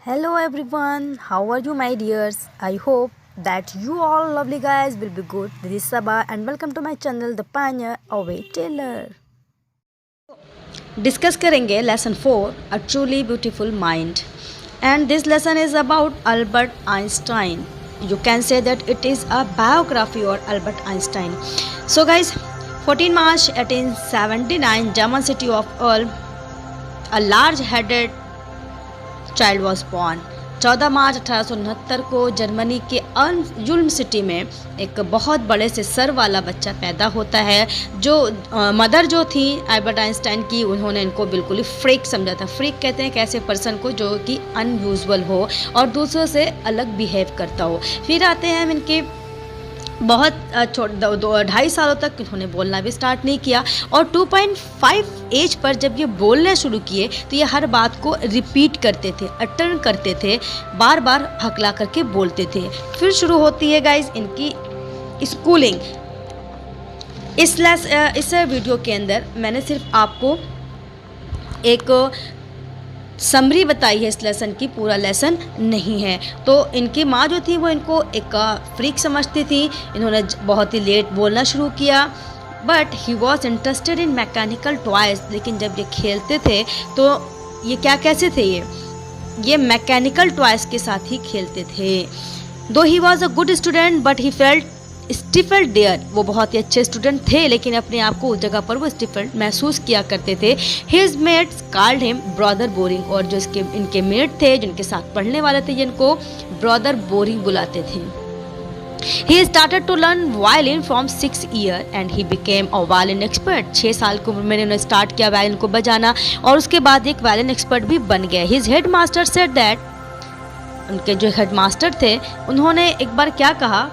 Hello everyone, how are you my dears? I hope that you all lovely guys will be good. This is Sabah and welcome to my channel The Pioneer Away Taylor. Discuss करेंगे lesson 4 a truly beautiful mind and this lesson is about Albert Einstein. You can say that it is a biography of Albert Einstein. So guys, 14 March 1879, German city of Ulm, a large-headed child was born. 14 मार्च 1869 को Germany के युल्म city में एक बहुत बड़े से sir वाला बच्चा पैदा होता है. जो मदर जो थी अल्बर्ट आइंस्टाइन की, उन्होंने इनको बिल्कुल ही फ्रीक समझा था. फ्रीक कहते हैं एक ऐसे पर्सन को जो कि अनयूजुअल हो और दूसरों से अलग बिहेव करता हो. फिर आते हैं हम इनके बहुत 2.5 सालों तक इन्होंने बोलना भी स्टार्ट नहीं किया और 2.5 एज पर जब ये बोलना शुरू किए तो ये हर बात को रिपीट करते थे, अटर्न करते थे, बार बार हकला करके बोलते थे. फिर शुरू होती है गाइस इनकी स्कूलिंग. इस वीडियो के अंदर मैंने सिर्फ आपको एक समरी बताई है इस लेसन की, पूरा लेसन नहीं है. तो इनकी माँ जो थी वो इनको एक फ्रीक समझती थी. इन्होंने बहुत ही लेट बोलना शुरू किया. But he was interested in mechanical toys. लेकिन जब ये खेलते थे तो ये कैसे थे, ये मैकेनिकल टॉयज़ के साथ ही खेलते थे. दो he was a good student but he felt stifled there. वो बहुत ही अच्छे स्टूडेंट थे लेकिन अपने आप को उस जगह पर वो स्टिफल्ड महसूस किया करते थे. His mates called him brother boring. और जो इनके मेट थे, जिनके साथ पढ़ने वाले थे, जिनको ब्रदर बोरिंग बुलाते थे. He started to learn violin from 6 years and he became a violin expert. 6 साल की उम्र में इन्होंने स्टार्ट किया वायलिन को बजाना और उसके बाद एक वायलिन एक्सपर्ट भी बन गए. His headmaster said that, उनके जो हेडमास्टर थे उन्होंने एक बार क्या कहा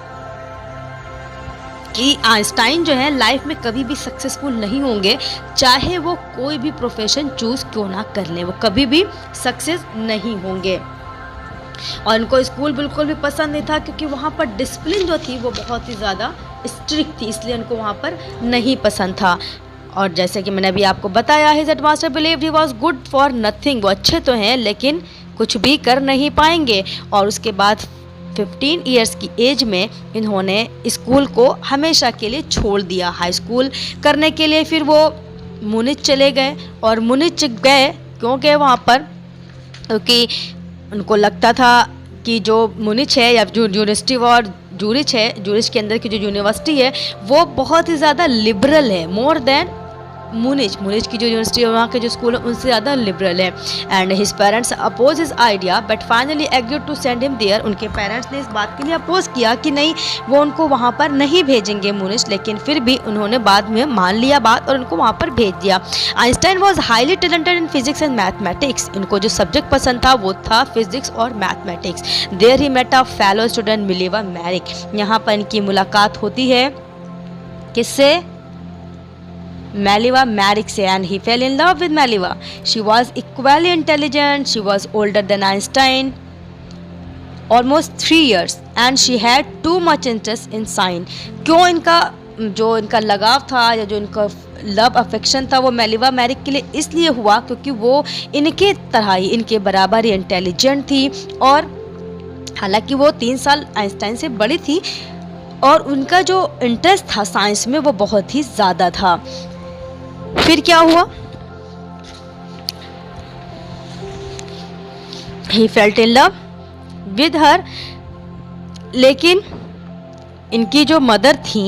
कि आइंस्टाइन जो है लाइफ में कभी भी सक्सेसफुल नहीं होंगे, चाहे वो कोई भी प्रोफेशन चूज क्यों ना कर लें, वो कभी भी सक्सेस नहीं होंगे. और इनको स्कूल बिल्कुल भी पसंद नहीं था क्योंकि वहाँ पर डिसिप्लिन जो थी वो बहुत ही ज़्यादा स्ट्रिक्ट थी, इसलिए उनको वहाँ पर नहीं पसंद था. और जैसे कि मैंने अभी आपको बताया, his headmaster believed he was good for nothing. वो अच्छे तो हैं लेकिन कुछ भी कर नहीं पाएंगे. और उसके बाद 15 इयर्स की एज में इन्होंने स्कूल को हमेशा के लिए छोड़ दिया. हाई स्कूल करने के लिए फिर वो मुनिच चले गए. और मुनिच गए क्यों गए वहाँ पर, क्योंकि उनको लगता था कि जो मुनिच है या जो यूनिवर्सिटी और जूरिच है, जूरिच के अंदर की जो यूनिवर्सिटी है वो बहुत ही ज़्यादा लिबरल है, मोर देन मुनिच की जो यूनिवर्सिटी है, वहाँ के जो स्कूल है उनसे ज़्यादा लिबरल है. And his parents oppose his idea but finally agreed to send him there. उनके पेरेंट्स ने इस बात के लिए अपोज किया कि नहीं, वो उनको वहाँ पर नहीं भेजेंगे मुनिच, लेकिन फिर भी उन्होंने बाद में मान लिया बात और उनको वहाँ पर भेज दिया. Einstein was highly talented in physics and mathematics. इनको जो सब्जेक्ट पसंद था वो था फिजिक्स और mathematics. There he met a fellow student Mileva Maric. यहाँ पर इनकी मुलाकात होती है किससे, Maliva Marik से, and he fell in love with Maliva. She was equally intelligent. She was older than Einstein, almost 3 years, and she had too much interest in science. क्यों इनका लगाव था या जो इनका लव अफेक्शन था वो मेलिवा मैरिक के लिए इसलिए हुआ क्योंकि वो इनके तरह ही, इनके बराबर ही इंटेलिजेंट थी. और हालांकि वो 3 साल आइंस्टाइन से बड़ी थी और उनका जो इंटरेस्ट था साइंस में वो बहुत ही ज़्यादा था. फिर क्या हुआ, he felt in love with her. लेकिन इनकी जो मदर थी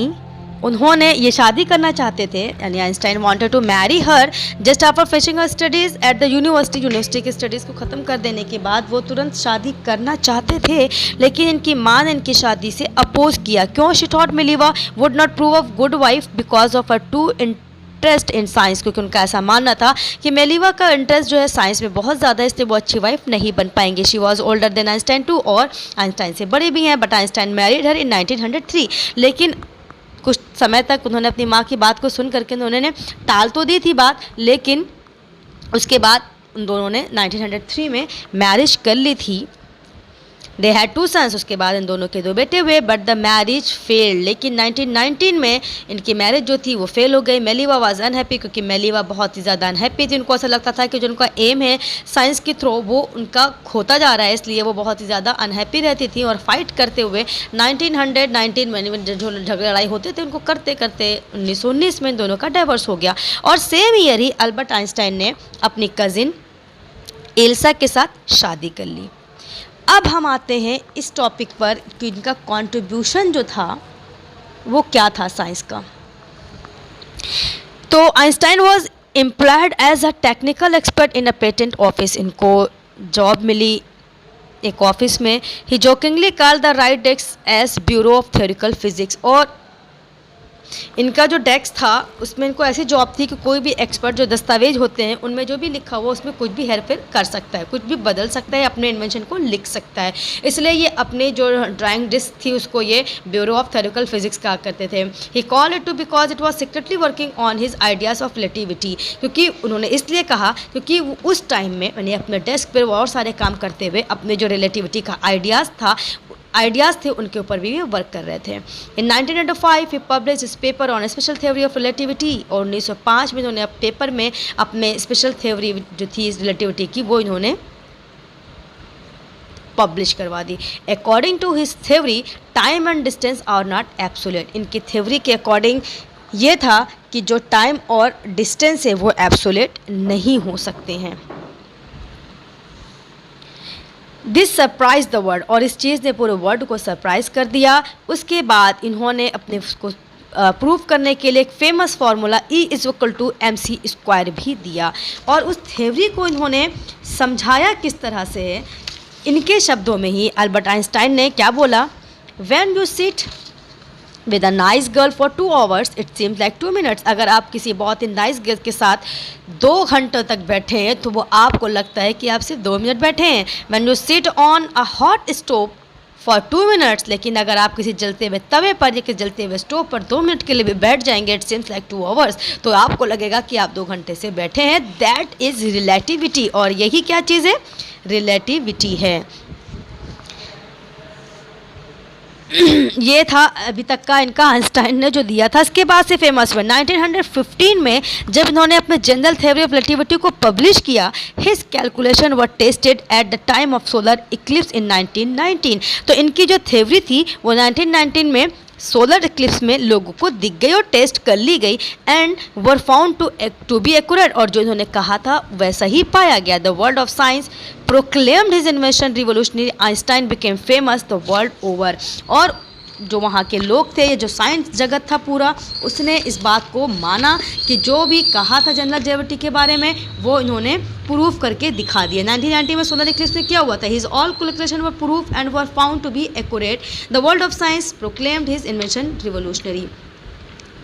उन्होंने ये शादी करना चाहते थे, यानी Einstein wanted to marry her just after finishing her studies at the university की स्टडीज़ को ख़त्म कर देने के बाद वो तुरंत शादी करना चाहते थे. लेकिन इनकी माँ ने इनकी शादी से अपोज किया. क्यों? She thought Mileva would not prove a good wife because of her too interest in science. क्योंकि उनका ऐसा मानना था कि मेलिवा का इंटरेस्ट जो है साइंस में बहुत ज़्यादा है, इसलिए वो अच्छी वाइफ नहीं बन पाएंगे. She was older than Einstein too, और आइंस्टाइन से बड़े भी हैं. But Einstein married her in 1903. लेकिन कुछ समय तक उन्होंने अपनी माँ की बात को सुन करके उन्होंने टाल तो दी थी बात, लेकिन उसके बाद उन दोनों ने 1903 में मैरिज कर ली थी. दे हैड 2 सन्स, उसके बाद इन दोनों के 2 बेटे हुए, बट द मैरिज फेल्ड, लेकिन 1919 में इनकी मैरिज जो थी वो फेल हो गई। मेलिवा वाज अनहैप्पी, क्योंकि मेलिवा बहुत ही ज़्यादा अनहैप्पी थी। उनको ऐसा लगता था कि जो उनका एम है साइंस के थ्रू वो उनका खोता जा रहा है, इसलिए वो बहुत ही ज़्यादा अनहैप्पी रहती थी। और फाइट करते हुए 1919 में जो झगड़ा लड़ाई होते थे उनको करते करते 1919 में इन दोनों का डाइवर्स हो गया। और सेम ईयर ही अल्बर्ट आइंस्टाइन ने अपनी कज़िन एल्सा के साथ शादी कर ली। अब हम आते हैं इस टॉपिक पर कि इनका कंट्रीब्यूशन जो था वो क्या था साइंस का। तो Einstein was employed as a technical expert in a patent office. इनको जॉब मिली एक ऑफिस में। He jokingly called the right desk as bureau of theoretical physics. और इनका जो डेस्क था उसमें इनको ऐसी जॉब थी कि कोई भी एक्सपर्ट जो दस्तावेज होते हैं उनमें जो भी लिखा हुआ उसमें कुछ भी हेरफेर कर सकता है, कुछ भी बदल सकता है, अपने इन्वेंशन को लिख सकता है। इसलिए ये अपने जो ड्राइंग डेस्क थी उसको ये ब्यूरो ऑफ थ्योरिटिकल फिजिक्स कहा करते थे। He call it to because it was secretly working on his ideas of relativity. क्योंकि उन्होंने इसलिए कहा क्योंकि उस टाइम में यानी अपने डेस्क पर और सारे काम करते हुए अपने जो रिलेटिविटी का आइडियाज़ थे उनके ऊपर भी वर्क कर रहे थे। इन 1905 ही पब्लिश इस paper on special theory of relativity. और 1905 में इन्होंने पेपर में अपने स्पेशल थ्योरी जो थी रिलेटिविटी की वो इन्होंने पब्लिश करवा दी। According to his theory time and distance are not absolute. इनकी थ्योरी के अकॉर्डिंग ये था कि जो टाइम और डिस्टेंस है वो एब्सोल्यूट नहीं हो सकते हैं। This surprise the world. और इस चीज़ ने पूरे वर्ल्ड को सरप्राइज कर दिया। उसके बाद इन्होंने अपने उसको प्रूव करने के लिए एक फेमस फार्मूला E=mc² भी दिया। और उस थ्योरी को इन्होंने समझाया किस तरह से है, इनके शब्दों में ही अल्बर्ट आइंस्टाइन ने क्या बोला, when you sit with a nice girl for 2 hours it seems like 2 minutes। अगर आप किसी बहुत ही नाइस गर्ल के साथ 2 घंटों तक बैठे हैं तो वो आपको लगता है कि आप सिर्फ 2 मिनट बैठे हैं। When you sit on a hot stove for 2 minutes, लेकिन अगर आप किसी जलते हुए तवे पर या किसी जलते हुए स्टोव पर 2 मिनट के लिए भी बैठ जाएंगे, इट सीम्स लाइक 2 hours, तो आपको लगेगा कि आप 2 घंटे से बैठे हैं। That is relativity. और यही क्या चीज़ है, रिलेटिविटी है। ये था अभी तक का इनका आइंस्टाइन ने जो दिया था। इसके बाद से फेमस हुआ 1915 में जब इन्होंने अपने जनरल थ्योरी ऑफ रिलेटिविटी को पब्लिश किया। His calculation were tested at the time of solar eclipse in 1919। तो इनकी जो थ्योरी थी वो 1919 में सोलर इक्लिप्स में लोगों को दिख गई और टेस्ट कर ली गई and were found to be accurate. और जो इन्होंने कहा था वैसा ही पाया गया। The world of science proclaimed his invention revolutionary. Einstein became famous the world over. और जो वहाँ के लोग थे, ये जो साइंस जगत था पूरा, उसने इस बात को माना कि जो भी कहा था जनरल रिलेटिविटी के बारे में वो इन्होंने प्रूव करके दिखा दिया। 1990 में सोलर इक्लिप्स में क्या हुआ था, his all calculation were proof and were found to be accurate. The world of science proclaimed his invention revolutionary.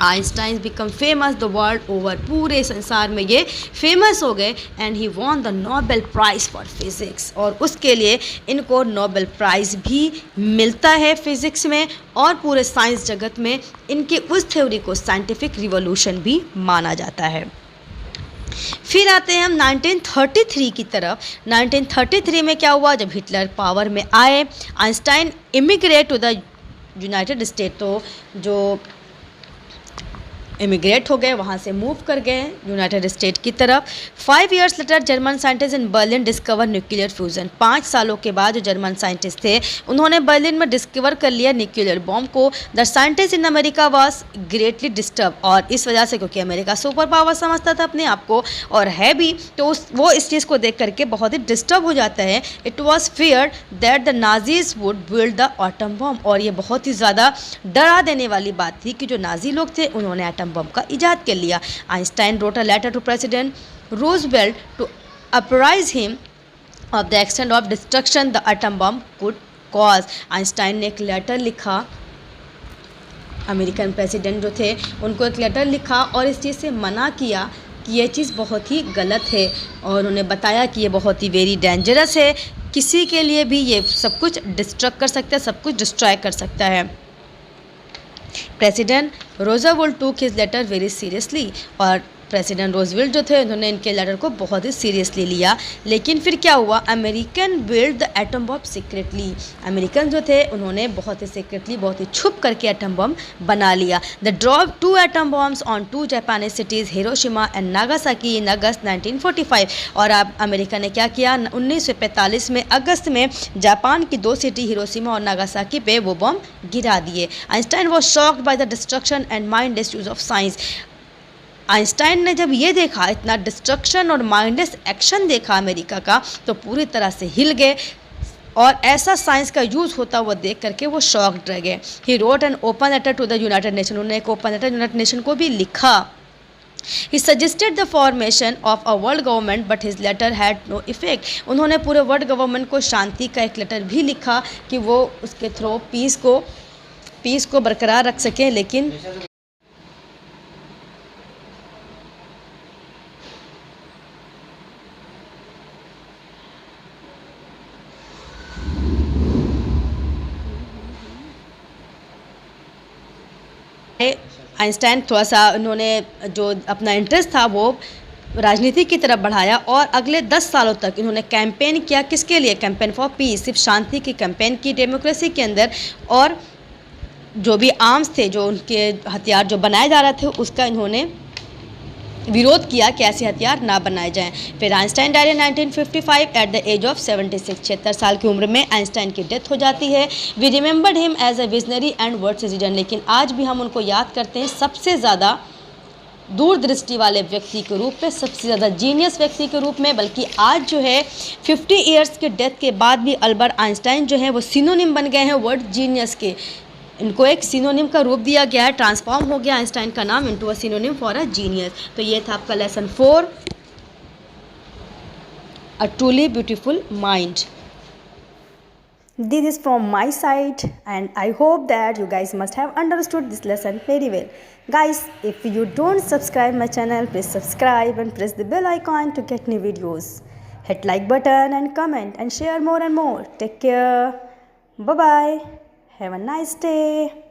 Einstein become famous the world over. पूरे संसार में ये फेमस हो गए and he won the Nobel prize for physics. और उसके लिए इनको नोबेल प्राइज़ भी मिलता है फिज़िक्स में। और पूरे साइंस जगत में इनके उस थ्योरी को साइंटिफिक रिवॉल्यूशन भी माना जाता है। फिर आते हैं हम 1933 की तरफ। 1933 में क्या हुआ, जब हिटलर पावर में आए, Einstein immigrate to the United State. तो जो इमिग्रेट हो गए, वहाँ से मूव कर गए यूनाइटेड स्टेट की तरफ। 5 years later German scientist in Berlin discover nuclear fusion. 5 सालों के बाद जो जर्मन साइंटिस्ट थे उन्होंने बर्लिन में डिस्कवर कर लिया न्यूक्लियर बॉम्ब को। The scientist in America was greatly disturb. और इस वजह से, क्योंकि अमेरिका सुपर पावर समझता था अपने आप को और है भी, तो वो इस चीज़ को देख करके बहुत ही डिस्टर्ब हो जाता है। It was fear that the Nazis would build the atom bomb. और ये बहुत ही ज़्यादा डरा देने वाली बात थी कि जो नाजी लोग थे उन्होंने एटम बम का इजाद कर लिया। Einstein wrote a letter to president Roosevelt to apprise him of the extent of destruction the atom bomb could cause. Einstein ने एक लेटर लिखा, अमेरिकन प्रेसिडेंट जो थे उनको एक लेटर लिखा और इस चीज़ से मना किया कि ये चीज़ बहुत ही गलत है। और उन्होंने बताया कि ये बहुत ही वेरी डेंजरस है, किसी के लिए भी ये सब कुछ डिस्ट्रक्ट कर सकता है, सब कुछ डिस्ट्रॉय कर सकता है। President Roosevelt took his letter very seriously. और प्रेसिडेंट रोजवेल्ट जो थे उन्होंने इनके लेटर को बहुत ही सीरियसली लिया। लेकिन फिर क्या हुआ, American build the atom bomb secretly. American जो थे उन्होंने बहुत ही सीक्रेटली, बहुत ही छुप करके एटम बम बना लिया। The drop 2 atom bombs on 2 Japanese cities Hiroshima and Nagasaki in August 1945। और अब अमेरिका ने क्या किया, 1945 में अगस्त में जापान की 2 सिटी हिरोशिमा और नागासाकी पे वो बम गिरा दिए। Einstein was shocked by the destruction and mindless use of science. Einstein ने जब ये देखा, इतना डिस्ट्रक्शन और माइंडलेस एक्शन देखा अमेरिका का, तो पूरी तरह से हिल गए और ऐसा साइंस का यूज़ होता हुआ देख करके वो शॉक्ड रह गए। He wrote an open letter to the United Nation. उन्होंने एक ओपन लेटर यूनाइटेड नेशन को भी लिखा। He suggested the formation of a world government, but his letter had no effect. उन्होंने पूरे वर्ल्ड गवर्नमेंट को शांति का एक लेटर भी लिखा कि वो उसके थ्रू पीस को बरकरार रख सकें, लेकिन आइंस्टाइन थोड़ा सा उन्होंने जो अपना इंटरेस्ट था वो राजनीति की तरफ बढ़ाया और अगले 10 सालों तक इन्होंने कैंपेन किया। किसके लिए? कैंपेन फॉर पीस, सिर्फ शांति की कैंपेन की डेमोक्रेसी के अंदर। और जो भी आर्म्स थे, जो उनके हथियार जो बनाए जा रहे थे, उसका इन्होंने विरोध किया कि ऐसे हथियार ना बनाए जाएं। फिर Einstein died in 1955 at the age of 76। 76 साल की उम्र में आइंस्टाइन की डेथ हो जाती है। We remembered him as a visionary and world citizen. लेकिन आज भी हम उनको याद करते हैं सबसे ज़्यादा दूरदृष्टि वाले व्यक्ति के रूप में, सबसे ज़्यादा जीनियस व्यक्ति के रूप में। बल्कि आज जो है 50 ईयर्स के डेथ के बाद भी अल्बर्ट आइंस्टाइन जो है वो सिनोनिम बन गए हैं वर्ड जीनियस के। इनको एक सिनोनिम का रूप दिया गया है, ट्रांसफॉर्म हो गया आइंस्टाइन का नाम into a synonym for a genius. तो ये था आपका lesson 4, a truly beautiful mind. This is from my side and I hope that you guys must have understood this lesson very well. Guys, if you don't subscribe my channel, please subscribe and press the bell icon to get new videos. Hit like button and comment and share more and more. Take care. Bye bye. Have a nice day.